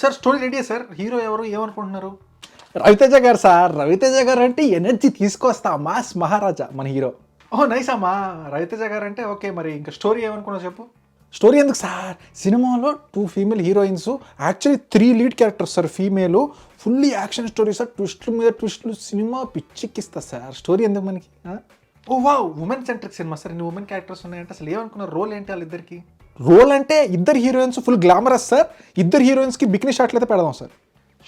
Sir story రెడీయా sir? Hero ఎవరు? ఏమనుకుంటున్నారు? రవితేజ గారు సార్. రవితేజ గారు అంటే ఎనర్జీ తీసుకొస్తా మాస్ మహారాజా మన హీరో. ఓహ్! నైస్ అమ్మా. రవితేజ గారంటే ఓకే. మరి ఇంకా స్టోరీ ఏమనుకున్నావు చెప్పు? స్టోరీ ఎందుకు సార్, సినిమాలో 2 female heroines, actually 3 lead characters sir. Female fully action story sir. ట్విస్టుల మీద ట్విస్టులు, సినిమా పిచ్చిక్కిస్తా సార్. స్టోరీ ఎందుకు మనకి? Oh wow! Women centric cinema sir. ఇన్ని ఉమెన్ క్యారెక్టర్స్ ఉన్నాయంటే అసలు ఏమనుకున్నారు? రోల్ ఏంటి వాళ్ళిద్దరికి? రోల్ అంటే ఇద్దరు హీరోయిన్స్ ఫుల్ గ్లామరస్ సార్. ఇద్దరు హీరోయిన్స్కి బికినీ షాట్లు అయితే పెడదాం సార్.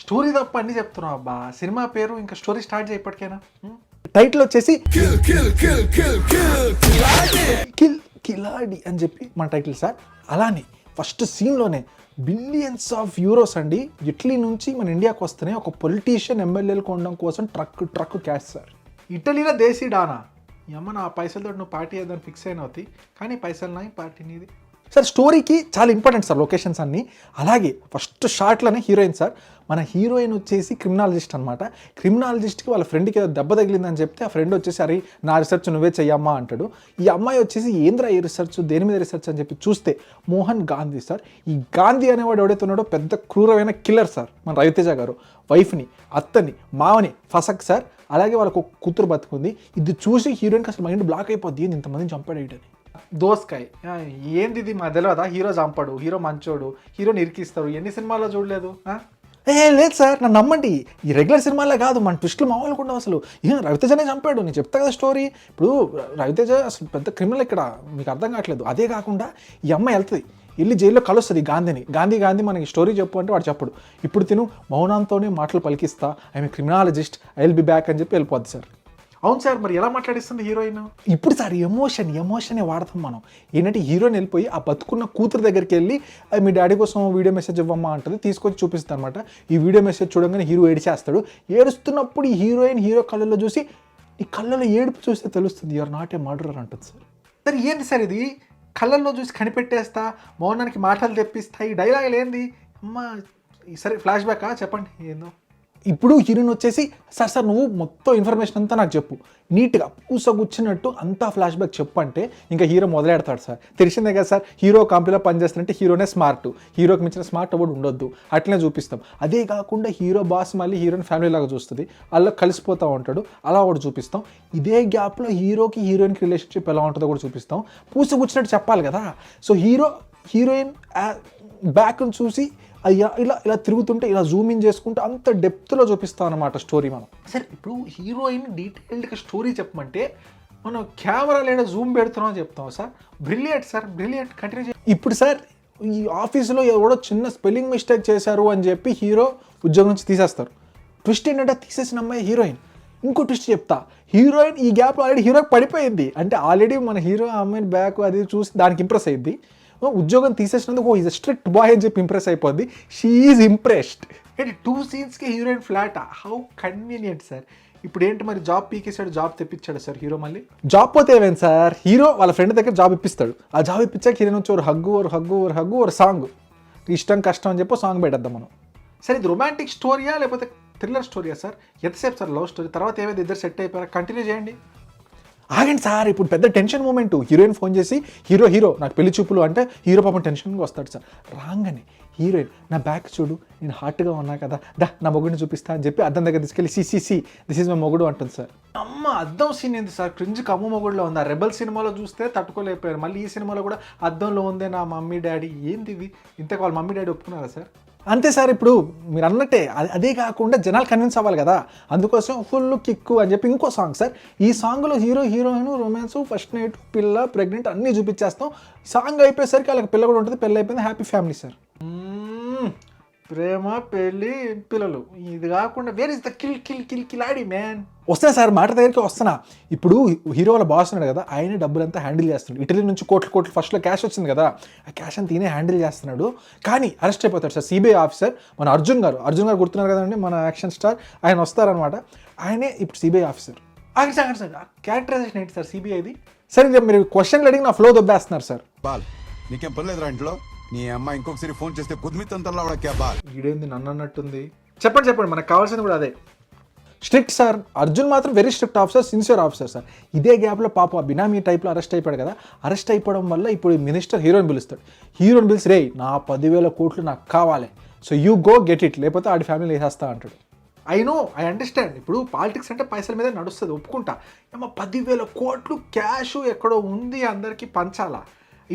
స్టోరీ తప్ప అన్ని చెప్తున్నావు అబ్బా. సినిమా పేరు ఇంకా స్టోరీ స్టార్ట్ చేయి ఇప్పటికైనా. టైటిల్ వచ్చేసి కిల్ కిలాడి అని చెప్పి మన టైటిల్ సార్. అలానే ఫస్ట్ సీన్లోనే బిలియన్స్ ఆఫ్ యూరోస్ అండి ఇటలీ నుంచి మన ఇండియాకి వస్తున్నాయి ఒక పొలిటీషియన్ ఎమ్మెల్యేలు కొనడం కోసం ట్రక్ క్యాష్ సార్. ఇటలీలో దేశీ డానా. అమ్మ నా పైసలతో నువ్వు పార్టీ ఏదని ఫిక్స్ అయిన అవుతాయి, కానీ పైసలు నాయి పార్టీ నీది సార్. స్టోరీకి చాలా ఇంపార్టెంట్ సార్ లొకేషన్స్ అన్నీ. అలాగే ఫస్ట్ షాట్లోనే హీరోయిన్ సార్. మన హీరోయిన్ వచ్చేసి క్రిమినాలజిస్ట్ అనమాట. క్రిమినాలజిస్ట్కి వాళ్ళ ఫ్రెండ్కి ఏదో దెబ్బ తగిలిందని చెప్తే ఆ ఫ్రెండ్ వచ్చేసి అరే నా రీసెర్చ్ నువ్వే చెయ్యమ్మా అంటాడు. ఈ అమ్మాయి వచ్చేసి ఏంద్రా ఈ రీసెర్చ్, దేని మీద రీసెర్చ్ అని చెప్పి చూస్తే మోహన్ గాంధీ సార్. ఈ గాంధీ అనేవాడు ఎవడైతే ఉన్నాడో పెద్ద క్రూరమైన కిల్లర్ సార్. మన రవితేజ గారు వైఫ్ని, అత్తని, మావని ఫసక్ సార్. అలాగే వాళ్ళకు ఒక కూతురు బతుకుంది. ఇది చూసి హీరోయిన్కి అసలు మైండ్ బ్లాక్ అయిపోద్ది, ఇంతమందిని చంపాడు ఏంటని. దోస్కాయ్ ఏంది ఇది మా తెలియదా? హీరో చంపడు, హీరో మంచోడు, హీరోని ఇరికిస్తాడు. ఎన్ని సినిమాల్లో చూడలేదు? లేదు సార్, నన్ను నమ్మండి. ఈ రెగ్యులర్ సినిమాలే కాదు, మన ట్విస్టులు మామూలుగా ఉండవు అసలు. రవితేజనే చంపాడు, నేను చెప్తా కదా స్టోరీ. ఇప్పుడు రవితేజ అసలు పెద్ద క్రిమినల్ ఇక్కడ, మీకు అర్థం కావట్లేదు. అదే కాకుండా ఈ అమ్మాయి వెళ్తుంది, వెళ్ళి జైల్లో కలుస్తుంది గాంధీని. గాంధీ మనకి స్టోరీ చెప్పు అంటే వాడు చెప్పడు. ఇప్పుడు తిను మౌనంతోనే మాటలు పలికిస్తా, I'm criminologist, I will be back అని చెప్పి వెళ్ళిపోద్ది సార్. అవును సార్, మరి ఎలా మాట్లాడిస్తుంది హీరోయిన్? ఇప్పుడు సార్ ఎమోషనే వాడతాం మనం. ఏంటంటే హీరోయిన్ వెళ్ళిపోయి ఆ బతుకున్న కూతురు దగ్గరికి వెళ్ళి మీ డాడీ కోసం వీడియో మెసేజ్ ఇవ్వమ్మా అంటుంది, తీసుకొచ్చి చూపిస్తుంది అనమాట. ఈ వీడియో మెసేజ్ చూడగానే హీరో ఏడిచేస్తాడు. ఏడుస్తున్నప్పుడు ఈ హీరో కళ్ళల్లో చూసి, ఈ కళ్ళలో ఏడుపు చూస్తే తెలుస్తుంది యూఆర్ నాట్ ఏ మర్డరర్ అంటుంది సార్. సార్ ఏంటి సార్ ఇది? కళ్ళల్లో చూసి కనిపెట్టేస్తా, మౌనానికి మాటలు తెప్పిస్తా, ఈ డైలాగులు ఏంది అమ్మా? సరే ఫ్లాష్ బ్యాకా చెప్పండి ఏందో. ఇప్పుడు హీరోయిన్ వచ్చేసి సార్ నువ్వు మొత్తం ఇన్ఫర్మేషన్ అంతా నాకు చెప్పు, నీట్గా పూసగుచ్చినట్టు అంతా ఫ్లాష్ బ్యాక్ చెప్పు అంటే ఇంకా హీరో మొదలెడతాడు సార్. తెలిసిందే కదా సార్, హీరో కంపెనీలో పనిచేస్తానంటే హీరోనే స్మార్ట్, హీరోకి మించిన స్మార్ట్ అవ్వడు ఉండొద్దు, అట్లనే చూపిస్తాం. అదే కాకుండా హీరో బాస్ మళ్ళీ హీరోయిన్ ఫ్యామిలీ లాగా చూస్తుంది, అలా కలిసిపోతూ ఉంటాడు, అలా ఒకటి చూపిస్తాం. ఇదే గ్యాప్లో హీరోకి హీరోయిన్కి రిలేషన్షిప్ ఎలా ఉంటుందో కూడా చూపిస్తాం. పూసగుచ్చినట్టు చెప్పాలి కదా. సో హీరోయిన్ బ్యాక్ను చూసి అయ్యా ఇలా తిరుగుతుంటే ఇలా జూమ్ ఇన్ చేసుకుంటే అంత డెప్త్లో చూపిస్తాం అనమాట స్టోరీ మనం. సరే ఇప్పుడు హీరోయిన్ డీటెయిల్డ్గా స్టోరీ చెప్పమంటే మనం కెమెరా లేదా జూమ్ పెడుతున్నాం అని చెప్తాం sir. Brilliant sir, brilliant. Continue. ఇప్పుడు సార్ ఈ ఆఫీసులో ఎవడో చిన్న స్పెల్లింగ్ మిస్టేక్ చేశారు అని చెప్పి హీరో ఉద్యోగం నుంచి తీసేస్తారు. ట్విస్ట్ ఏంటంటే తీసేసిన అమ్మాయి హీరోయిన్. ఇంకో ట్విస్ట్ చెప్తా, హీరోయిన్ ఈ గ్యాప్లో ఆల్రెడీ హీరోకి పడిపోయింది. అంటే ఆల్రెడీ మన హీరో ఆ అమ్మాయిని బ్యాక్ అది చూసి దానికి ఇంప్రెస్ అయ్యింది. ఉద్యోగం తీసేసినందుకు ఈజ్ అ స్ట్రిక్ట్ బాయ్ అని చెప్పి ఇంప్రెస్ అయిపోద్ది. She is impressed. ఏంటి 2 సీన్స్కి హీరోయిన్ ఫ్లాటా? How convenient sir. ఇప్పుడు ఏంటి మరి జాబ్ పీకేసాడు, జాబ్ తెప్పించాడు సార్ హీరో మళ్ళీ. జాబ్ పోతే ఏమైంది సార్, హీరో వాళ్ళ ఫ్రెండ్ దగ్గర జాబ్ ఇప్పిస్తాడు. ఆ జాబ్ ఇప్పించాక హీరోయిన్ వచ్చి ఒక సాంగ్, ఇష్టం కష్టం అని చెప్పి సాంగ్ పెట్టేద్దాం మనం. సార్ ఇది రొమాంటిక్ స్టోరీయా లేకపోతే థ్రిల్లర్ స్టోరీయా సార్? ఎంతసేపు సార్ లవ్ స్టోరీ? తర్వాత ఏమైతే ఇద్దరు సెట్ అయిపోయారా? కంటిన్యూ చేయండి. ఆగండి సార్, ఇప్పుడు పెద్ద టెన్షన్ మూమెంట్. హీరోయిన్ ఫోన్ చేసి హీరో నాకు పెళ్లి చూపులు అంటే హీరో పాపం టెన్షన్గా వస్తాడు సార్. రాగానే హీరోయిన్ నా బ్యాక్ చూడు, నేను హార్ట్గా ఉన్నా కదా, నా మొగుడిని చూపిస్తా అని చెప్పి అద్దం దగ్గర తీసుకెళ్ళి సి దిస్ ఈజ్ మై మొగుడు అంటుంది సార్. అమ్మ అద్దం సీన్ ఏంది సార్? క్రింజ్కి అమ్మ మొగుడులో ఉంది. ఆ రెబల్ సినిమాలో చూస్తే తట్టుకోలేకపోయారు, మళ్ళీ ఈ సినిమాలో కూడా అద్దంలో ఉందే నా మమ్మీ డాడీ. ఏంది ఇది? ఇంతకు వాళ్ళ మమ్మీ డాడీ ఒప్పుకున్నారా సార్? అంతే సార్. ఇప్పుడు మీరు అన్నట్టే అదే కాకుండా జనాలు కన్విన్స్ అవ్వాలి కదా, అందుకోసం ఫుల్ కిక్కు అని చెప్పి ఇంకో సాంగ్ సార్. ఈ సాంగ్లో హీరోయిన్ రొమాన్స్, ఫస్ట్ నైట్, పిల్ల, ప్రెగ్నెంట్ అన్నీ చూపించేస్తాం. సాంగ్ అయిపోయేసరికి వాళ్ళకి పిల్ల కూడా ఉంటుంది, పెళ్ళి అయిపోయింది, హ్యాపీ ఫ్యామిలీ సార్. ప్రేమ, పెళ్ళి, పిల్లలు. ఇది కాకుండా వేర్ ఇస్ ద కిలాడి మ్యాన్? వస్తున్నా సార్, మాట దగ్గరికి వస్తున్నా. ఇప్పుడు హీరో వాళ్ళ బాస్ ఉన్నాడు కదా, ఆయనే డబ్బులంతా హ్యాండిల్ చేస్తున్నాడు. ఇటలీ నుంచి కోట్లు ఫస్ట్లో క్యాష్ వచ్చింది కదా, ఆ క్యాష్ అంతా ఈయనే హ్యాండిల్ చేస్తున్నాడు. కానీ అరెస్ట్ అయిపోతాడు సార్ సిబిఐ ఆఫీసర్. మన అర్జున్ గారు గుర్తున్నారు కదండి, మన యాక్షన్ స్టార్. ఆయన వస్తారనమాట. ఆయనే ఇప్పుడు సిబిఐ ఆఫీసర్. ఆగండి సార్, క్యారెక్టరైజేషన్ ఏంటి సార్ సిబిఐది? సార్ ఇది మీరు క్వశ్చన్లు అడిగి నా ఫ్లో దొబ్బేస్తున్నారు సార్. బాల్ నీకేం పర్లేదు ఇంట్లో, నీ అమ్మాయి ఇంకొకసారి ఫోన్ చేస్తే కుదిమితంతలా బాల్. ఈడేంది నన్ను అన్నట్టుంది. చెప్పండి, మనకు కావాల్సింది కూడా అదే. Strict sir. అర్జున్ మాత్రం very strict officer, sincere officer sir. ఇదే గ్యాప్లో పాప బినామీ టైప్లో అరెస్ట్ అయిపోయాడు కదా, అరెస్ట్ అయిపోవడం వల్ల ఇప్పుడు మినిస్టర్ హీరోయిన్ పిలుస్తాడు. హీరోయిన్ పిలిచి రే నా 10,000 కోట్లు నాకు కావాలి, so you go get it, లేకపోతే ఆడి ఫ్యామిలీ వేసేస్తా అంటాడు. I understand. ఇప్పుడు పాలిటిక్స్ అంటే పైసల మీద నడుస్తుంది, ఒప్పుకుంటా. ఏమో 10,000 కోట్లు క్యాష్ ఎక్కడో ఉంది, అందరికీ పంచాలా,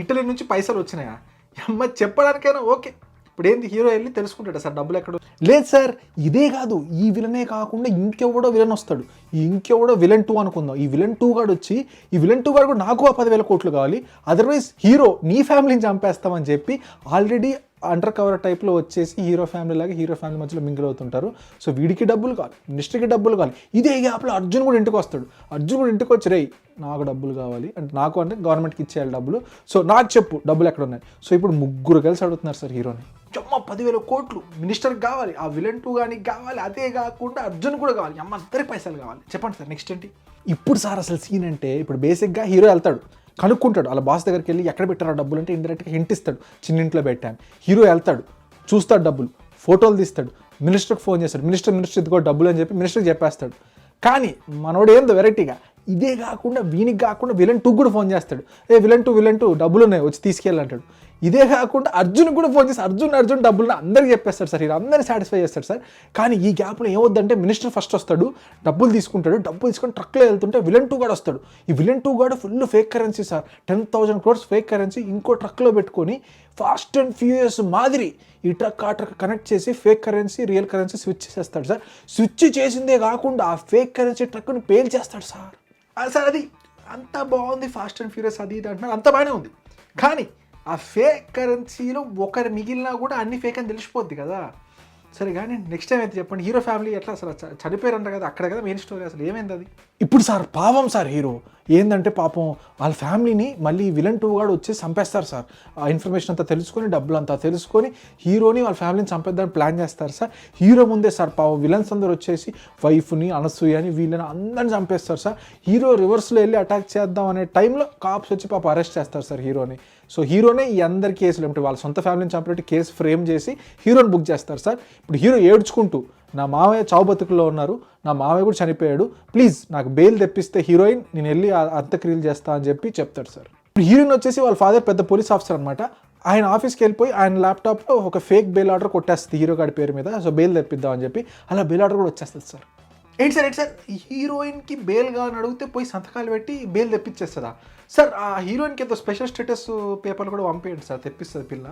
ఇటలీ నుంచి పైసలు వచ్చినాయా, అమ్మ చెప్పడానికైనా ఓకే. ఇప్పుడు ఏంది హీరో వెళ్ళి తెలుసుకుంటాడు సార్ డబ్బులు ఎక్కడ. లేదు సార్, ఇదే కాదు, ఈ విలనే కాకుండా ఇంకెవడో విలన్ వస్తాడు. ఇంకెవడో విలన్ 2 అనుకుందాం. ఈ విలన్ 2 గాడు వచ్చి, ఈ విలన్ 2 గాడు కూడా నాకు ఆ 10,000 కోట్లు కావాలి, అదర్వైజ్ హీరో నీ ఫ్యామిలీని చంపేస్తామని చెప్పి ఆల్రెడీ అండర్ కవర్ టైప్లో వచ్చేసి హీరో ఫ్యామిలీ లాగా హీరో ఫ్యామిలీ మధ్యలో మింగిల్ అవుతుంటారు. సో వీడికి డబ్బులు కావాలి, మినిస్టర్కి డబ్బులు కావాలి. ఇదే గ్యాప్లో అర్జున్ కూడా ఇంటికి వస్తాడు. అర్జున్ కూడా ఇంటికి వచ్చి, రేయ్ నాకు డబ్బులు కావాలి అంటే, నాకు అంటే గవర్నమెంట్కి ఇచ్చేయాలి డబ్బులు, సో నాకు చెప్పు డబ్బులు ఎక్కడ ఉన్నాయి. సో ఇప్పుడు ముగ్గురు కలిసి అడుగుతున్నారు సార్ హీరోని. అమ్మ 10,000 కోట్లు మినిస్టర్కి కావాలి, ఆ విలన్ 2 కానీ కావాలి, అదే కాకుండా అర్జున్ కూడా కావాలి, అమ్మ అందరికి పైసలు కావాలి. చెప్పండి సార్ నెక్స్ట్ ఏంటి. ఇప్పుడు సార్ అసలు సీన్ అంటే, ఇప్పుడు బేసిక్గా హీరో వెళ్తాడు, కనుక్కుంటాడు వాళ్ళ బాస్ దగ్గరికి వెళ్ళి ఎక్కడ పెట్టారు డబ్బులు అంటే ఇండైరెక్ట్గా హింట్ ఇస్తాడు, చిన్నింట్లో పెట్టాను. హీరో వెళ్తాడు, చూస్తాడు డబ్బులు, ఫోటోలు తీస్తాడు, మినిస్టర్కి ఫోన్ చేస్తాడు, మినిస్టర్ ఇదిగో డబ్బులు అని చెప్పి మినిస్టర్కి చెప్పేస్తాడు. కానీ మనోడు ఏందో వెరైటీగా, ఇదే కాకుండా వీనికి కాకుండా విలన్ 2 కూడా ఫోన్ చేస్తాడు, విలన్ టూ డబ్బులు ఉన్నాయి వచ్చి తీసుకెళ్ళంటాడు. ఇదే కాకుండా అర్జున్ కూడా ఫోన్ చేసి అర్జున్ డబ్బులు అందరికీ చెప్పేస్తాడు సార్, ఇలా అందరినీ సాటిస్ఫై చేస్తాడు సార్. కానీ ఈ గ్యాప్లో ఏమవుద్దంటే మినిస్టర్ ఫస్ట్ వస్తాడు, డబ్బులు తీసుకుంటాడు, డబ్బులు తీసుకొని ట్రక్లో వెళ్తుంటే విలన్ 2 గాడు వస్తాడు. ఈ విలన్ 2 గాడు full fake currency sir, 10,000 crores fake currency ఇంకో ట్రక్లో పెట్టుకొని ఫాస్ట్ అండ్ ఫ్యూరియస్ మాదిరి ఈ ట్రక్ ఆ ట్రక్ కనెక్ట్ చేసి fake currency real currency switch చేసేస్తాడు సార్. స్విచ్ చేసిందే కాకుండా ఆ ఫేక్ కరెన్సీ ట్రక్ని పేల్చేస్తాడు సార్. సార్ అది అంత బాగుంది, ఫాస్ట్ అండ్ ఫ్యూరియస్ అది ఇది అంటున్నారు, అంత బాగానే ఉంది. కానీ ఆ ఫేక్ కరెన్సీలో ఒకరు మిగిలినా కూడా అన్ని ఫేక్ అని తెలిసిపోద్ది కదా. సరే కానీ నెక్స్ట్ టైం అయితే చెప్పండి, హీరో ఫ్యామిలీ ఎట్లా అసలు చనిపోయారంట కదా, అక్కడ కదా మెయిన్ స్టోరీ, అసలు ఏమైంది అది. ఇప్పుడు సార్ పాపం సార్ హీరో ఏంటంటే, పాపం వాళ్ళ ఫ్యామిలీని మళ్ళీ విలన్ 2 గాడు వచ్చి చంపేస్తారు సార్. ఆ ఇన్ఫర్మేషన్ అంతా తెలుసుకొని, డబ్బులు అంతా తెలుసుకొని హీరోని వాళ్ళ ఫ్యామిలీని చంపేద్దామని ప్లాన్ చేస్తారు సార్. హీరో ముందే సార్ పాపం విలన్స్ అందరూ వచ్చేసి వైఫ్ని, అనసూయని, వీళ్ళని అందరిని చంపేస్తారు సార్. హీరో రివర్స్లో వెళ్ళి అటాక్ చేద్దాం అనే టైంలో కాప్స్ వచ్చి పాపం అరెస్ట్ చేస్తారు సార్ హీరోని. సో హీరోనే ఈ అందరి కేసులు అంటే వాళ్ళ సొంత ఫ్యామిలీని చంపినట్టు కేసు ఫ్రేమ్ చేసి హీరోని బుక్ చేస్తారు సార్. ఇప్పుడు హీరో ఏడ్చుకుంటూ, నా మావయ్య చావు బతుకుల్లో ఉన్నారు, నా మావయ్య కూడా చనిపోయాడు, ప్లీజ్ నాకు బెయిల్ తెప్పిస్తే హీరోయిన్ నేను వెళ్ళి అంత్యక్రియలు చేస్తా అని చెప్పి చెప్తాడు సార్. ఇప్పుడు హీరోయిన్ వచ్చేసి వాళ్ళ ఫాదర్ పెద్ద పోలీస్ ఆఫీసర్ అనమాట. ఆయన ఆఫీస్కి వెళ్ళిపోయి ఆయన ల్యాప్టాప్లో ఒక ఫేక్ బెయిల్ ఆర్డర్ కొట్టేస్తుంది హీరో గారి పేరు మీద. సో బెయిల్ తెప్పిద్దాం అని చెప్పి అలా బెయిల్ ఆర్డర్ కూడా వచ్చేస్తుంది సార్. ఏంటి సార్ హీరోయిన్కి బెయిల్ కావాలని అడిగితే పోయి సంతకాలు పెట్టి బెయిల్ తెప్పించేస్తుందా సార్? ఆ హీరోయిన్కి ఏదో స్పెషల్ స్టేటస్ పేపర్లు కూడా పంపేయండి సార్, తెప్పిస్తుంది పిల్ల.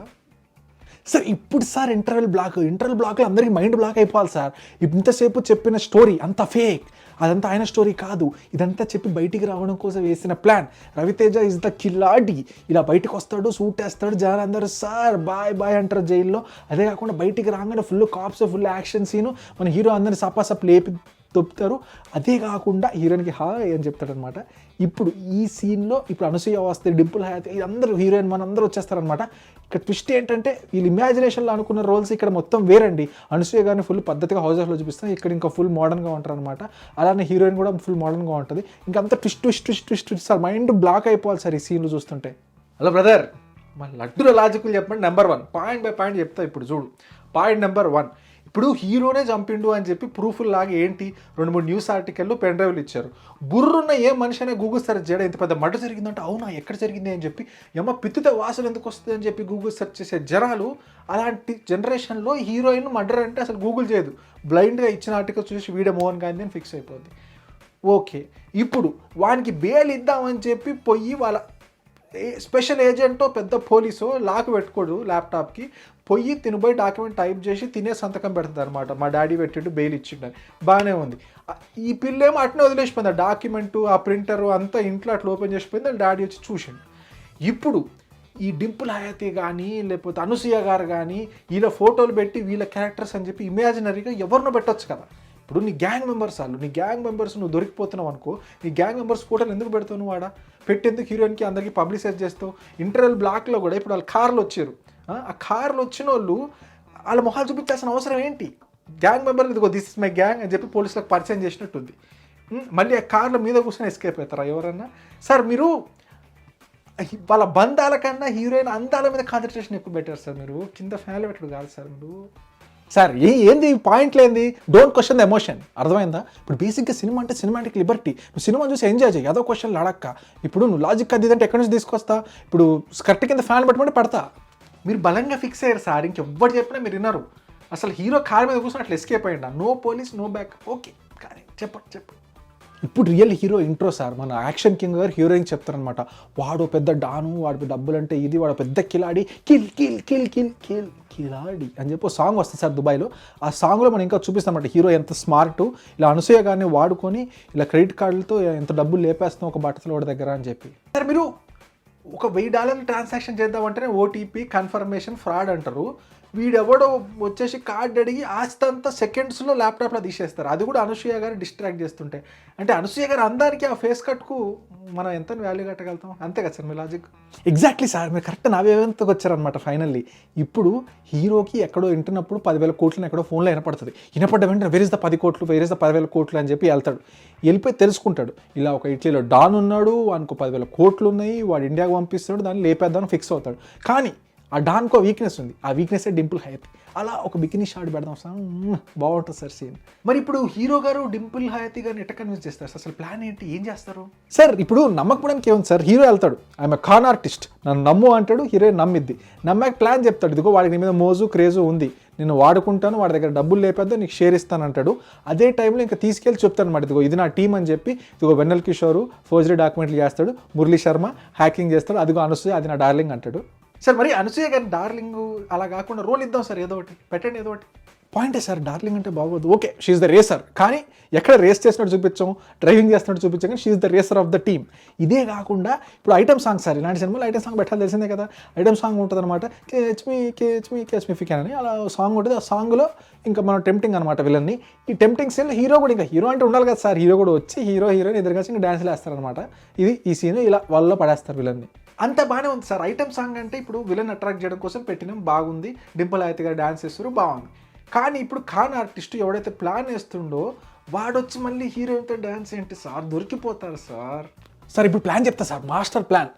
సార్ ఇప్పుడు సార్ ఇంటర్వెల్ బ్లాక్లో అందరికీ మైండ్ బ్లాక్ అయిపోవాలి సార్. ఇంతసేపు చెప్పిన స్టోరీ అంతా ఫేక్, అదంతా ఆయన స్టోరీ కాదు, ఇదంతా చెప్పి బయటికి రావడం కోసం వేసిన ప్లాన్. రవితేజ ఇస్ ద కిల్లాడి, ఇలా బయటకు వస్తాడు, సూట్ వేస్తాడు, జనాలు అందరూ సార్ బాయ్ అంటారు జైల్లో. అదే కాకుండా బయటికి రాగానే full cops, full action scene, మన హీరో అందరిని సపాసప్ లేపి తొప్పుతారు. అదే కాకుండా హీరోయిన్కి హాయ్ అని చెప్తాడనమాట. ఇప్పుడు ఈ సీన్లో ఇప్పుడు అనసూయ వస్తే, డింపుల్ హయాతి, అందరూ హీరోయిన్ మనందరూ వచ్చేస్తారనమాట. ఇక్కడ ట్విస్ట్ ఏంటంటే వీళ్ళు ఇమాజినేషన్లో అనుకున్న రోల్స్ ఇక్కడ మొత్తం వేరండి. అనసూయ గారిని ఫుల్ పద్ధతిగా హౌస్ ఆఫ్లో చూపిస్తాం, ఇక్కడ ఇంకా ఫుల్ మోడర్న్గా ఉంటారు అనమాట. అలానే హీరోయిన్ కూడా ఫుల్ మోడర్న్గా ఉంటుంది. ఇంకా అంత ట్విస్ట్ సార్, మైండ్ బ్లాక్ అయిపోవాలి సార్ ఈ సీన్లు చూస్తుంటే. హలో బ్రదర్, మన లడ్డుల లాజికల్ చెప్పండి. నెంబర్ 1 పాయింట్ బై పాయింట్ చెప్తా. ఇప్పుడు చూడు, పాయింట్ నెంబర్ 1, ఇప్పుడు హీరోనే చంపిండు అని చెప్పి ప్రూఫ్ లాగా ఏంటి 2-3 న్యూస్ ఆర్టికల్లు పెన్ డ్రైవ్లు ఇచ్చారు. బుర్రున్న ఏ మనిషి అయినా గూగుల్ సెర్చ్ చేయడం, ఇంత పెద్ద మర్డర్ జరిగిందంటే అవునా ఎక్కడ జరిగింది అని చెప్పి, ఏమో పిత్తితే వాసన ఎందుకు వస్తుంది అని చెప్పి గూగుల్ సెర్చ్ చేసే జనాలు. అలాంటి జనరేషన్లో హీరోయిన్ మర్డర్ అంటే అసలు గూగుల్ చేయదు, బ్లైండ్గా ఇచ్చిన ఆర్టికల్ చూసి వీడే మోహన్ గాంధీ అని ఫిక్స్ అయిపోద్ది. ఓకే, ఇప్పుడు వానికి బెయిల్ ఇద్దామని చెప్పి పోయి వాళ్ళ స్పెషల్ ఏజెంటో పెద్ద పోలీసో లాక్ పెట్టుకోడు ల్యాప్టాప్కి, పోయి తినబోయి డాక్యుమెంట్ టైప్ చేసి తినే సంతకం పెడుతుంది అనమాట. మా డాడీ పెట్టిండు బెయిల్ ఇచ్చిండని, బాగానే ఉంది. ఈ పిల్లేమో అట్నే వదిలేసిపోయింది, ఆ డాక్యుమెంటు ఆ ప్రింటరు అంతా ఇంట్లో అట్లా ఓపెన్ చేసిపోయింది. వాళ్ళ డాడీ వచ్చి చూసిండు. ఇప్పుడు ఈ డింపుల్ హయాతి కానీ లేకపోతే అనసూయ గారు కానీ వీళ్ళ ఫోటోలు పెట్టి వీళ్ళ క్యారెక్టర్స్ అని చెప్పి ఇమాజినరీగా ఎవరినో పెట్టొచ్చు కదా. ఇప్పుడు నీ గ్యాంగ్ మెంబర్స్ నువ్వు దొరికిపోతున్నావు అనుకో, నీ గ్యాంగ్ మెంబర్స్ ఫోటోలు ఎందుకు పెడతావు నువ్వు? పెట్టేందుకు హీరోయిన్కి అందరికీ పబ్లిసైజ్ చేస్తావు. ఇంటర్వెల్ బ్లాక్లో కూడా ఇప్పుడు వాళ్ళు కార్లు వచ్చారు, ఆ కార్లు వచ్చిన వాళ్ళు వాళ్ళ మొహాలు చూపించాల్సిన అవసరం ఏంటి? గ్యాంగ్ మెంబర్ ఇదిగో దిస్ ఇస్ మై గ్యాంగ్ అని చెప్పి పోలీసులకు పరిచయం చేసినట్టుంది. మళ్ళీ ఆ కార్ల మీద కూర్చొని ఎస్కేప్ అవుతారా ఎవరన్నా? సార్ మీరు వాళ్ళ బంధాల కన్నా హీరోయిన్ అందాల మీద కాన్సన్ట్రేషన్ ఎక్కువ పెట్టారు సార్. మీరు కింద ఫ్యాన్లు పెట్టడు కాదు సార్ మీరు. సార్ ఏంది పాయింట్లు ఏంది? డోంట్ క్వశ్చన్ ద ఎమోషన్, అర్థమైందా? ఇప్పుడు బేసిక్గా సినిమా అంటే సినిమాటిక్ లిబర్టీ, నువ్వు సినిమా చూసి ఎంజాయ్ చేయి, అదో క్వశ్చన్లు అడక్క. ఇప్పుడు నువ్వు లాజిక్ అది అంటే ఎక్కడి నుంచి తీసుకొస్తా? ఇప్పుడు స్కర్ట్ కింద ఫ్యాన్ పెట్టమంటే పడతా. మీరు బలంగా ఫిక్స్ అయ్యారు సార్, ఇంకెవ్వరు చెప్పినా మీరు విన్నారు. అసలు హీరో కార్ మీద కూర్చొని అట్లా ఎస్కేప్ అయ్యిండా, no police no back. Okay కానీ చెప్పండి. ఇప్పుడు రియల్ హీరో ఇంట్రో సార్, మన యాక్షన్ కింగ్ గారు హీరోయిన్ చెప్తారనమాట, వాడు పెద్ద డాను, వాడికి డబ్బులు అంటే ఇది, వాడు పెద్ద కిలాడి, కిల్ కిల్ కిల్ కిల్ కిల్ కిలాడి అని చెప్పి సాంగ్ వస్తుంది సార్ దుబాయ్లో. ఆ సాంగ్లో మనం ఇంకా చూపిస్తామన్నమాట హీరో ఎంత స్మార్ట్, ఇలా అనసూయ గారిని వాడుకొని ఇలా క్రెడిట్ కార్డులతో ఎంత డబ్బులు లేపేస్తున్నాం ఒక బట్టల వాడి దగ్గర అని చెప్పి. సార్ మీరు ఒక $1000 ట్రాన్సాక్షన్ చేద్దామంటేనే ఓటీపీ కన్ఫర్మేషన్ ఫ్రాడ్ అంటారు. వీడెవడో వచ్చేసి కార్డ్ అడిగి ఆస్తంతా సెకండ్స్లో ల్యాప్టాప్లో తీసేస్తారు. అది కూడా అనసూయ గారు డిస్ట్రాక్ట్ చేస్తుంటే. అంటే అనసూయ గారు అందరికీ ఆ ఫేస్ కట్కు మనం ఎంత వాల్యూ కట్టగలుగుతాం, అంతే కదా సార్ మీ లాజిక్? ఎగ్జాక్ట్లీ సార్, మీరు కరెక్ట్ నా వేవంతకు వచ్చారనమాట ఫైనల్లీ. ఇప్పుడు హీరోకి ఎక్కడో వింటున్నప్పుడు 10,000 కోట్లని ఎక్కడో ఫోన్లో వినపడుతుంది. వినపడ్డ వెంటనే వేర్ ఇస్ ద 10 కోట్లు, వేర్ ఇస్ ద 10,000 కోట్లు అని చెప్పి వెళ్తాడు. వెళ్ళిపోయి తెలుసుకుంటాడు, ఇలా ఒక ఇటలీలో డాన్ ఉన్నాడు, వానికి 10,000 కోట్లు ఉన్నాయి, వాడు ఇండియాకు పంపిస్తాడు, దాన్ని లేపేద్దామని ఫిక్స్ అవుతాడు. కానీ ఆ డాన్కు వీక్నెస్ ఉంది, ఆ వీక్నెస్సే డింపుల్ హయాతి. అలా ఒక బికినీ షాట్ పెడదాం సార్, బాగుంటుంది సార్ సీన్. మరి ఇప్పుడు హీరో గారు డింపుల్ హయాతి గారిని ఎట్లా కన్విన్స్ చేస్తారు? అసలు ప్లాన్ ఏంటి, ఏం చేస్తారు సార్? ఇప్పుడు నమ్మకపోవడానికి ఏముంది సార్, హీరో వెళ్తాడు, ఐఎమ్ కాన్ ఆర్టిస్ట్, నన్ను నమ్ము అంటాడు, హీరోయిన్ నమ్మిద్ది. నమ్మాక ప్లాన్ చెప్తాడు, ఇదిగో వాడికి నీ మీద మోజు క్రేజు ఉంది, నేను వాడుకుంటాను, వాడి దగ్గర డబ్బులు లేపేద్దా, నీకు షేర్ ఇస్తాను అంటాడు. అదే టైంలో ఇంకా తీసుకెళ్ళి చెప్తాను అనమాట, ఇదిగో ఇది నా టీం అని చెప్పి, ఇదిగో వెన్నెల కిషోర్ ఫోర్జరీ డాక్యుమెంట్లు చేస్తాడు, మురళీ శర్మ హ్యాకింగ్ చేస్తాడు, అదిగో అనసూయ అది నా డార్లింగ్ అంటాడు. సార్ మరి అనసూయ గారి డార్లింగ్ అలా కాకుండా రోల్ ఇద్దాం సార్, ఏదో ఒకటి పెట్టండి, ఏదో ఒకటి. పాయింటే సార్, డార్లింగ్ అంటే బాగోదు. ఓకే, షీఈస్ ద రేసర్, కానీ ఎక్కడ రేస్ చేసినట్టు చూపించాము, డ్రైవింగ్ చేస్తున్నట్టు చూపించాం, కానీ she's the racer of the team. ఇదే కాకుండా ఇప్పుడు ఐటమ్ సాంగ్ సార్, ఇలాంటి సినిమాలో ఐటమ్ సాంగ్ పెట్టాలి, తెలిసిందే కదా. ఐటమ్ సాంగ్ ఉంటుంది అనమాట, కేచ్ మీ ఫికెన్ అని అలా సాంగ్ ఉంటుంది. ఆ సాంగ్లో ఇంకా మనం టెంప్టింగ్ అనమాట విలన్ని. ఈ టెంప్టింగ్ సీన్లో హీరో కూడా, ఇంకా హీరో అంటే ఉండాలి కదా సార్, హీరో కూడా వచ్చి హీరోయిన్ ఎదురుగా ఇంకా డ్యాన్స్లు వేస్తారనమాట. ఇది ఈ సీన్ ఇలా వాళ్ళలో పడేస్తారు విలన్ని. అంత బాగానే ఉంది సార్. ఐటమ్ సాంగ్ అంటే ఇప్పుడు విలన్ అట్రాక్ట్ చేయడం కోసం పెట్టినాం, బాగుంది, డింపుల్ హయాతి గారు డాన్స్ చేస్తారు, బాగుంది. కానీ ఇప్పుడు ఖాన్ ఆర్టిస్ట్ ఎవడైతే ప్లాన్ వేస్తుండో వాడొచ్చి మళ్ళీ హీరోయిన్తో డాన్స్ ఏంటి సార్, దొరికిపోతారు సార్. సార్ ఇప్పుడు ప్లాన్ చెప్తా సార్, మాస్టర్ ప్లాన్.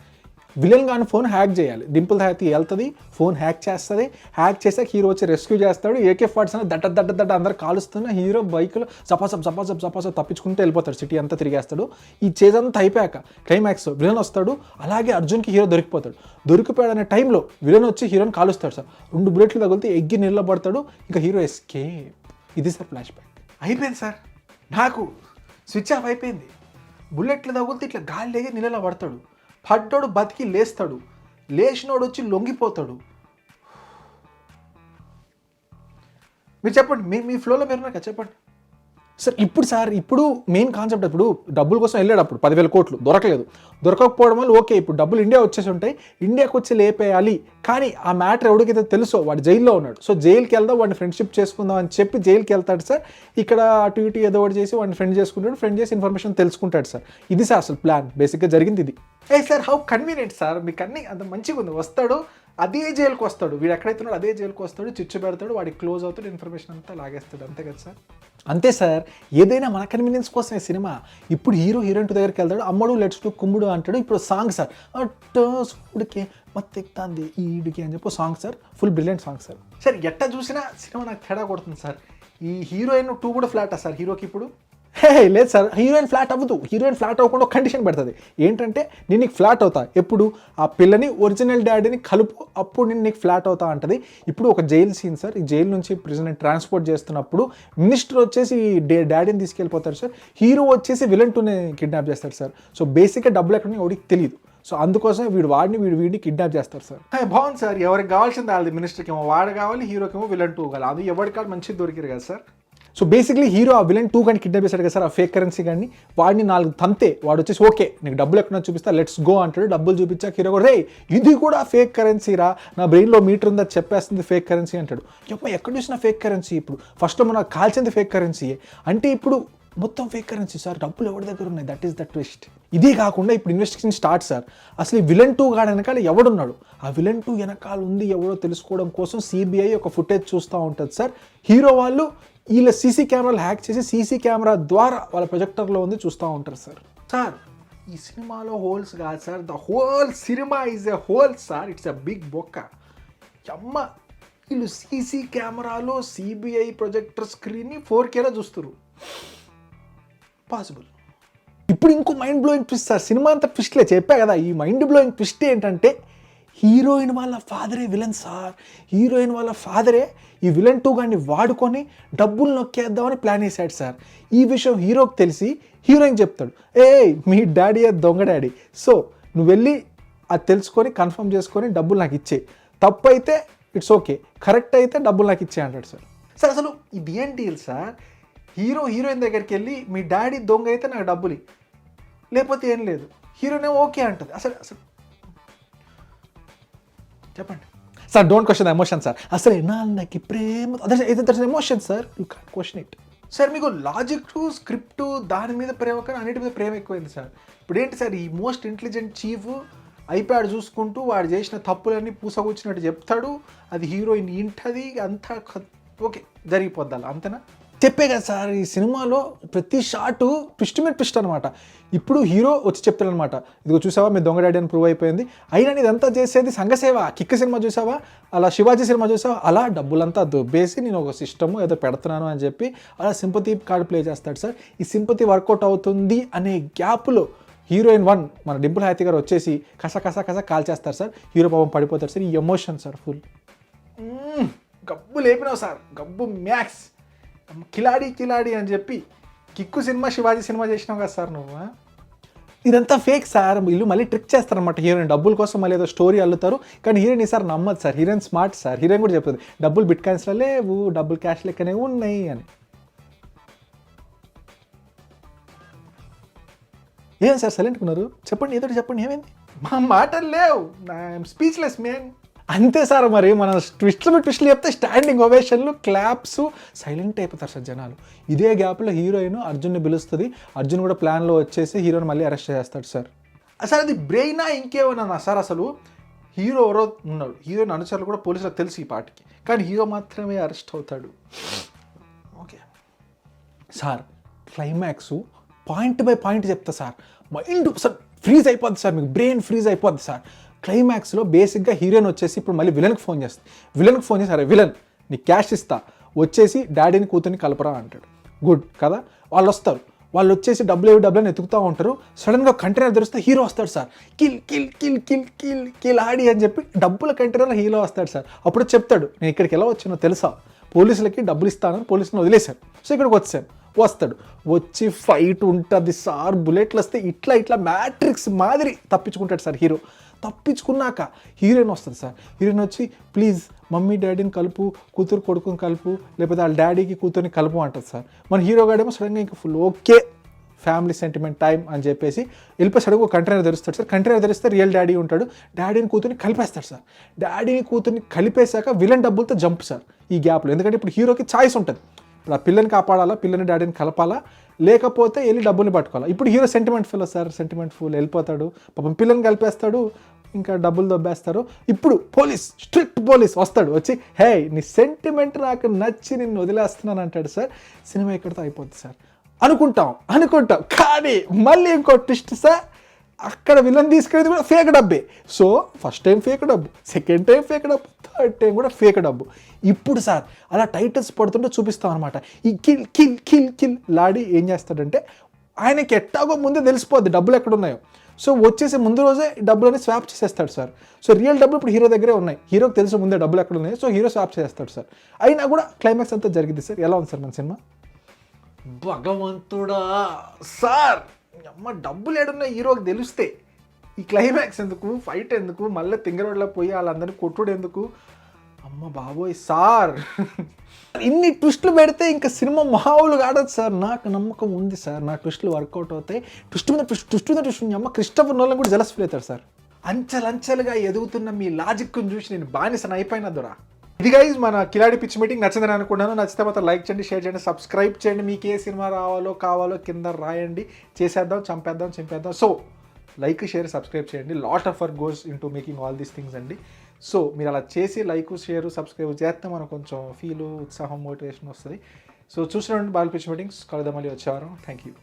విలన్ గాని ఫోన్ హ్యాక్ చేయాలి, డింపుల్ హయాతి వెళ్తుంది, ఫోన్ హ్యాక్ చేస్తుంది, హ్యాక్ చేసాక హీరో వచ్చి రెస్క్యూ చేస్తాడు, AK-47 అని దడ్డ అందరు కాలుస్తున్న హీరో బైక్లో జపాసప్ తప్పించుకుంటూ వెళ్ళిపోతాడు, సిటీ అంతా తిరిగేస్తాడు. ఈ చేజంతా అయిపోయాక క్లైమాక్స్ విలన్ వస్తాడు, అలాగే అర్జున్కి హీరో దొరికిపోయాడు అనే టైంలో విలన్ వచ్చి హీరోని కాలుస్తాడు సార్, 2 బుల్లెట్లు తగిలితే ఎగ్గి నిలబడతాడు, ఇంకా హీరో ఎస్కేప్. ఇది సార్ ఫ్లాష్ బ్యాక్. అయిపోయింది సార్, నాకు స్విచ్ ఆఫ్ అయిపోయింది. బుల్లెట్లు తగిలితే ఇట్లా గాలి లేగి నీళ్ళలో పడతాడు, పడ్డాడు బతికి లేస్తాడు, లేచినోడు వచ్చి లొంగిపోతాడు. మీరు చెప్పండి, మీ ఫ్లోలో మీరు నాకు చెప్పండి సార్. ఇప్పుడు మెయిన్ కాన్సెప్ట్, ఇప్పుడు డబ్బుల కోసం వెళ్ళాడు, అప్పుడు 10,000 కోట్లు దొరకకపోవడం వల్ల ఓకే, ఇప్పుడు డబ్బులు ఇండియా వచ్చేసి ఉంటాయి, ఇండియాకి వచ్చి లేపేయాలి. కానీ ఆ మ్యాటర్ ఎవరికైతే తెలుసో వాడు జైల్లో ఉన్నాడు, సో జైలుకి వెళ్దాం, వాడిని ఫ్రెండ్షిప్ చేసుకుందాం అని చెప్పి జైలుకి వెళ్తాడు సార్. ఇక్కడ అటు ఇటు ఏదో ఒకటి చేసి వాడిని ఫ్రెండ్ చేసుకుంటాడు, ఫ్రెండ్ చేసి ఇన్ఫర్మేషన్ తెలుసుకుంటాడు సార్. ఇది సార్ అసలు ప్లాన్, బేసిక్గా జరిగింది ఇది. సార్ హౌ కన్వీనియంట్ సార్, మీకు అన్నీ అంత మంచిగా ఉంది. వస్తాడు, అదే జైలుకి వస్తాడు, వీడు ఎక్కడైతే ఉన్నాడు అదే జైలుకి వస్తాడు, చిచ్చు పెడతాడు, వాడికి క్లోజ్ అవుతాడు, ఇన్ఫర్మేషన్ అంతా లాగేస్తాడు, అంతే కదా సార్? అంతే సార్, ఏదైనా మన కన్వీనియన్స్ కోసమే సినిమా. ఇప్పుడు హీరోయిన్ దగ్గరికి వెళ్తాడు, అమ్మడు లెట్స్ టు కుమ్ముడు అంటాడు. ఇప్పుడు సాంగ్ సార్, అట్టుకే మత్తెక్తాంది ఈడికి అని చెప్పి song sir, full brilliant song sir. Sir ఎట్లా చూసినా సినిమా నాకు తేడా కొడుతుంది సార్. ఈ హీరోయిన్ 2 కూడా ఫ్లాటా సార్ హీరోకి ఇప్పుడు? లేదు సార్, హీరోయిన్ ఫ్లాట్ అవ్వదు. హీరోయిన్ ఫ్లాట్ అవ్వకుండా ఒక కండిషన్ పెడుతుంది, ఏంటంటే నేను నీకు ఫ్లాట్ అవుతా, ఎప్పుడు ఆ పిల్లని ఒరిజినల్ డాడీని కలుపు, అప్పుడు నేను నీకు ఫ్లాట్ అవుతా అంటది. ఇప్పుడు ఒక జైలు సీన్ సార్, ఈ జైలు నుంచి ప్రిజనర్ ట్రాన్స్పోర్ట్ చేస్తున్నప్పుడు మినిస్టర్ వచ్చేసి డాడీని తీసుకెళ్ళిపోతారు సార్, హీరో వచ్చేసి విలన్ 2ని కిడ్నాప్ చేస్తారు సార్. సో బేసిక్గా డబ్బులు ఎక్కడ ఎవరికి తెలియదు, సో అందుకోసం వీడిని కిడ్నాప్ చేస్తారు సార్. బాగుంది సార్, ఎవరికి కావాల్సింది వాళ్ళది, మినిస్టర్కి ఏమో వాడు కావాలి, హీరోకి ఏమో విలన్ 2 కావాలి, అది ఎవరి కాదు మంచిగా దొరికారు కదా సార్. సో బేసిక్లీ హీరో ఆ విలన్ 2 కానీ కిడ్నాప్ చేశాడు కదా సార్, ఆ ఫేక్ కరెన్సీ కానీ, వాడిని 4 తంతే, వాడు వచ్చేసి ఓకే నీకు డబ్బులు ఎక్కడ చూపిస్తా, లెట్స్ గో అంటాడు. డబ్బులు చూపించాక హీరో కూడా, రే ఇది కూడా ఫేక్ కరెన్సీ రా, నా బ్రెయిన్లో మీటర్ ఉందా చెప్పేస్తుంది ఫేక్ కరెన్సీ అంటాడు. ఎక్కడ చూసినా ఫేక్ కరెన్సీ, ఇప్పుడు ఫస్ట్లో మనం కాల్చింది ఫేక్ కరెన్సీ అంటే ఇప్పుడు మొత్తం ఫేక్ కరెన్సీ సార్, డబ్బులు ఎవరి దగ్గర ఉన్నాయి, దట్ ఈస్ ద ట్విస్ట్. ఇదే కాకుండా ఇప్పుడు ఇన్వెస్టిగేషన్ స్టార్ట్ సార్, అసలు ఈ విలన్ 2 గాడు వెనకాల ఎవడున్నాడు, ఆ విలన్ 2 వెనకాల ఉంది ఎవడో తెలుసుకోవడం కోసం CBI ఒక ఫుటేజ్ చూస్తూ ఉంటుంది సార్. హీరో వాళ్ళు వీళ్ళ సీసీ కెమెరాలు హ్యాక్ చేసి సీసీ కెమెరా ద్వారా వాళ్ళ ప్రొజెక్టర్లో ఉంది చూస్తూ ఉంటారు సార్. సార్ ఈ సినిమాలో హోల్స్ కాదు sir, the whole cinema is a hole sir, it's a big బొక్క. అమ్మ వీళ్ళు సీసీ కెమెరాలో CBI ప్రొజెక్టర్ స్క్రీన్ని 4Kలో చూస్తారు, పాసిబుల్. ఇప్పుడు ఇంకో mind blowing twist sir, cinema అంతా ట్విస్ట్లే చెప్పా కదా, ఈ మైండ్ బ్లోయింగ్ ట్విస్ట్ ఏంటంటే హీరోయిన్ వాళ్ళ ఫాదరే విలన్ సార్. హీరోయిన్ వాళ్ళ ఫాదరే ఈ విలన్ 2 గాడిని వాడుకొని డబ్బులు నొక్కేద్దామని ప్లాన్ వేసాడు సార్. ఈ విషయం హీరోకి తెలిసి హీరోయిన్ చెప్తాడు, మీ డాడీ దొంగ డాడీ, సో నువ్వు వెళ్ళి అది తెలుసుకొని కన్ఫర్మ్ చేసుకొని డబ్బులు నాకు ఇచ్చే, తప్పు అయితే ఇట్స్ ఓకే, కరెక్ట్ అయితే డబ్బులు నాకు ఇచ్చే అంటాడు సార్. సార్ అసలు ఇది ఏం డీల్ సార్? హీరోయిన్ దగ్గరికి వెళ్ళి మీ డాడీ దొంగ అయితే నాకు డబ్బులు లేకపోతే ఏం లేదు, హీరోయిన్ ఓకే అంటుంది. అసలు అసలు చెప్పండి sir, don't question the emotion sir. అసలు ఎన్నాళ్ళకి ప్రేమ that's emotion sir, you can't question it sir. మీకు లాజిక్ స్క్రిప్ట్ దాని మీద ప్రేమ కానీ అన్నిటి మీద ప్రేమ ఎక్కువైంది సార్. ఇప్పుడు ఏంటి సార్, ఈ మోస్ట్ ఇంటెలిజెంట్ చీఫ్ ఐప్యాడ్ చూసుకుంటూ వాడు చేసిన తప్పులన్నీ పూసగొచ్చినట్టు చెప్తాడు, అది హీరోయిన్ ఇంటది, అంతా ఓకే జరిగిపోద్దాలి అంతేనా? చెప్పే కదా సార్, ఈ సినిమాలో ప్రతి షాటు ట్విస్ట్ మీద ట్విస్ట్ అనమాట. ఇప్పుడు హీరో వచ్చి చెప్తాడు అనమాట, ఇదిగో చూసావా మీ దొంగ డాడీ అని ప్రూవ్ అయిపోయింది, అయినా ఇదంతా చేసేది సంఘసేవ. కిక్ సినిమా చూసావా, అలా శివాజీ సినిమా చూసావా, అలా డబ్బులంతా దొబ్బేసి నేను ఒక సిస్టమ్ ఏదో పెడుతున్నాను అని చెప్పి అలా సింపతి కార్డు ప్లే చేస్తాడు సార్. ఈ సింపతి వర్కౌట్ అవుతుంది అనే గ్యాప్లో హీరోయిన్ 1 మన డింపుల్ హాతి గారు వచ్చేసి కస కాల్ చేస్తారు సార్. హీరో పాపం పడిపోతారు సార్. ఈ ఎమోషన్ సార్ ఫుల్ గబ్బు లేపినావు సార్, గబ్బు మ్యాక్స్, కిలాడి అని చెప్పి కిక్కు సినిమా శివాజీ సినిమా చేసినావు కదా సార్ నువ్వు. ఇదంతా ఫేక్ సార్, వీళ్ళు మళ్ళీ ట్రిక్ చేస్తారనమాట హీరోయిన్, డబ్బుల కోసం మళ్ళీ ఏదో స్టోరీ అల్లుతారు. కానీ హీరోయిన్ ఈసారి నమ్మదు sir, heroine smart sir. Heroine కూడా చెప్తుంది డబ్బులు బిట్ కాయిన్స్లో లేవు, డబ్బులు క్యాష్ లెక్కనే ఉన్నాయి అని. ఏం సార్ సైలెంట్గా ఉన్నారు, చెప్పండి ఏదో చెప్పండి, ఏమైంది? మా మాటలు లేవు, ఐఎమ్ స్పీచ్లెస్ మ్యాన్. అంతే సార్, మరి మన ట్విస్ట్లు చెప్తే స్టాండింగ్ ఓవేషన్లు, క్లాప్స్, సైలెంట్ అయిపోతారు సార్ జనాలు. ఇదే గ్యాప్లో హీరోయిన్ అర్జున్ని పిలుస్తుంది, అర్జున్ కూడా ప్లాన్లో వచ్చేసి హీరోని మళ్ళీ అరెస్ట్ చేస్తాడు సార్. అసలు అది బ్రెయినా ఇంకేమన్నా సార్? అసలు హీరో ఎవరో ఉన్నాడు, హీరోయిన్ అనుచరులు కూడా పోలీసులకు తెలుసు ఈ పాటికి, కానీ హీరో మాత్రమే అరెస్ట్ అవుతాడు. Okay sir, climax point by point చెప్తా సార్, మైండ్ సార్ ఫ్రీజ్ అయిపోద్ది సార్, మీకు బ్రెయిన్ ఫ్రీజ్ అయిపోద్ది సార్. క్లైమాక్స్లో బేసిక్గా హీరోయిన్ వచ్చేసి ఇప్పుడు మళ్ళీ విలన్కి ఫోన్ చేస్తుంది. విలన్కి ఫోన్ చేసి, అరే విలన్ నీకు క్యాష్ ఇస్తా, వచ్చేసి డాడీని కూతుర్ని కలపరా అంటాడు. గుడ్ కదా, వాళ్ళు వస్తారు, వాళ్ళు వచ్చేసి డబ్బులు అని ఎతుకుతూ ఉంటారు. సడన్గా కంటైనర్ తెరిస్తే హీరో వస్తాడు సార్, కిల్ ఆడి అని చెప్పి డబ్బుల కంటైనర్ హీరో వస్తాడు సార్. అప్పుడు చెప్తాడు, నేను ఇక్కడికి ఎలా వచ్చానో తెలుసా, పోలీసులకి డబ్బులు ఇస్తానని పోలీసులను వదిలేశాను, సో ఇక్కడికి వచ్చాను. వస్తాడు, వచ్చి ఫైట్ ఉంటుంది సార్, బుల్లెట్లు వస్తే ఇట్లా మ్యాట్రిక్స్ మాదిరి తప్పించుకుంటాడు సార్ హీరో. తప్పించుకున్నాక హీరోయిన్ వస్తుంది సార్. హీరోయిన్ వచ్చి ప్లీజ్ మమ్మీ డాడీని కలుపు, కూతురు కొడుకుని కలుపు, లేకపోతే వాళ్ళ డాడీకి కూతుర్ని కలుపు అంటుంది సార్. మన హీరో గాడేమో సడన్గా ఇంకా full okay family sentiment time అని చెప్పేసి వెళ్ళిపోయి సడన్గా ఒక కంటైనర్ తెరుస్తాడు సార్. కంటైనర్ తెరిస్తే రియల్ డాడీ ఉంటాడు, డాడీని కూతుర్ని కలిపేస్తాడు సార్. డాడీని కూతుర్ని కలిపేశాక విలన్ డబ్బులతో జంప్ సార్ ఈ గ్యాప్లో. ఎందుకంటే ఇప్పుడు హీరోకి ఛాయిస్ ఉంటుంది, ఇప్పుడు ఆ పిల్లని కాపాడాలా, పిల్లని డాడీని కలపాలా, లేకపోతే వెళ్ళి డబ్బుల్ని పట్టుకోవాలా. ఇప్పుడు hero sentiment full sir, sentiment full వెళ్ళిపోతాడు, పాపం పిల్లని కలిపేస్తాడు, ఇంకా డబ్బులు దొబ్బేస్తారు. ఇప్పుడు స్ట్రిక్ట్ పోలీస్ వస్తాడు, వచ్చి హే నీ సెంటిమెంట్ నాకు నచ్చి నిన్ను వదిలేస్తున్నాను అంటాడు సార్. సినిమా ఇక్కడితో అయిపోద్ది సార్ అనుకుంటాం. కానీ మళ్ళీ ఇంకో ట్విస్ట్ సార్, అక్కడ విలన్ తీసుకెళ్ళేది కూడా ఫేక్ డబ్బే. సో ఫస్ట్ టైం ఫేక్ డబ్బు, సెకండ్ టైం ఫేక్ డబ్బు, థర్డ్ టైం కూడా ఫేక్ డబ్బు. ఇప్పుడు సార్ అలా టైటిల్స్ పడుతుంటే చూపిస్తాం అనమాట. ఈ కిల్ లాడి ఏం చేస్తాడంటే, ఆయనకి ఎట్టాగో ముందే తెలిసిపోద్ది డబ్బులు ఎక్కడ ఉన్నాయో, సో వచ్చేసి ముందు రోజే డబ్బులని స్వాప్ చేసేస్తాడు సార్. సో రియల్ డబ్బులు ఇప్పుడు హీరో దగ్గరే ఉన్నాయి, హీరోకి తెలుసు ముందే డబ్బులు ఎక్కడ ఉన్నాయి, సో హీరో స్వాప్ చేస్తాడు సార్. అయినా కూడా క్లైమాక్స్ అంతా జరిగింది సార్. ఎలా ఉంది సార్ మన సినిమా? భగవంతుడా సార్, అమ్మ డబ్బులు ఏడున్న హీరోకి తెలిస్తే ఈ క్లైమాక్స్ ఎందుకు, ఫైట్ ఎందుకు, మళ్ళీ తింగరోడ్లో పోయి వాళ్ళందరినీ కొట్టుడు ఎందుకు, అమ్మ బాబోయ్ సార్. ఇన్ని ట్విస్టులు పెడితే ఇంకా సినిమా మామూలు కాడదు సార్. నాకు నమ్మకం ఉంది సార్, నా ట్విస్టులు వర్కౌట్ అవుతాయి. ట్విస్ట్ మీద ట్విస్ట్ అమ్మ క్రిస్టఫర్ నోలన్ కూడా జలస్ ఫీల్ అవుతారు సార్. అంచెలంచెలుగా ఎదుగుతున్న మీ లాజిక్ని చూసి నేను బానిసను అయిపోయినా దొరా. ఇది గైజ్ మన కిలాడి పిచ్ మీటింగ్ నచ్చిందని అనుకున్నాను. నచ్చితే మాత్రం లైక్ చేయండి, షేర్ చేయండి, సబ్స్క్రైబ్ చేయండి. మీకు ఏ సినిమా కావాలో కింద రాయండి, చేసేద్దాం, చింపేద్దాం. సో లైక్, షేర్, సబ్స్క్రైబ్ చేయండి. Lot of work goes into making all these things అండి. సో మీరు అలా చేసి లైక్, షేర్, సబ్స్క్రైబ్ చేస్తే మనకు కొంచెం ఫీలు, ఉత్సాహం, మోటివేషన్ వస్తుంది. సో చూసినటువంటి బాల్ పిచ్ మీటింగ్స్ కలుద్దాం మళ్ళీ వచ్చేవారం. Thank you.